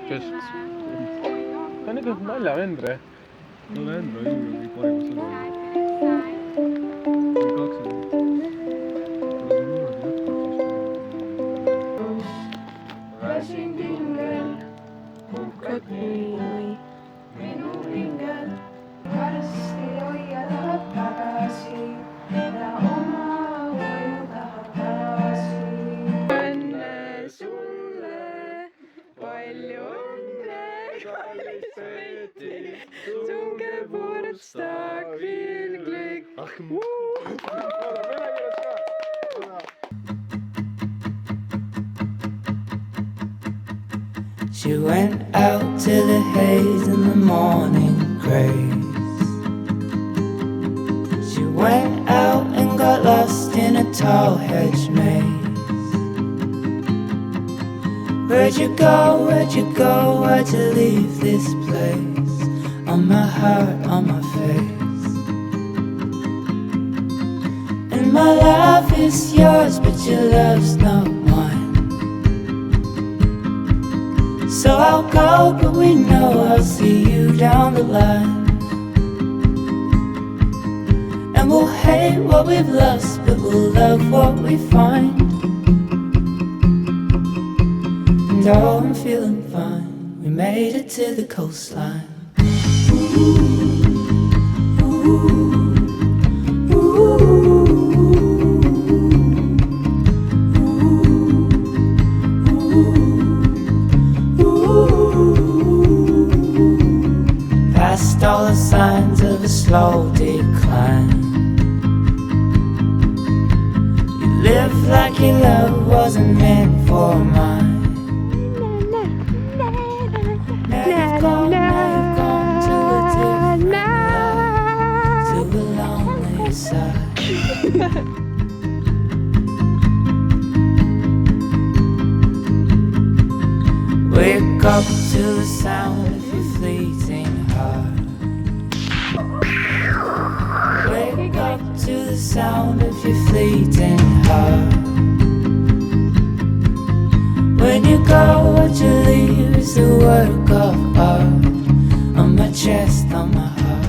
kes? ta on ikka naljavend, re. no vend on ju kõige parimas sõnum. väsin hingel, puhkad nii minu hingel. varsti hoia tahad tagasi ja oma koju tahad tagasi. õnne sulle, palju õnne, kallis Peeti, zum Geburtstag, viel Glück. She went out to the haze in the morning grace. She went out and got lost in a tall hedge maze. Where'd you go, where'd you go, why'd you leave this place? On my heart, on my face. And my life is yours, but your love's not mine. So I'll go, but we know I'll see you down the line. And we'll hate what we've lost, but we'll love what we find. And oh, I'm feeling fine, we made it to the coastline. Past all the signs of a slow decline. You live like your love wasn't meant for mine. Now you've gone to a different life, to a lonely side. Wake up to the sound of your fleeting heart. Wake up to the sound of your fleeting heart. When you go, what you leave is a work of art. On my chest, on my heart.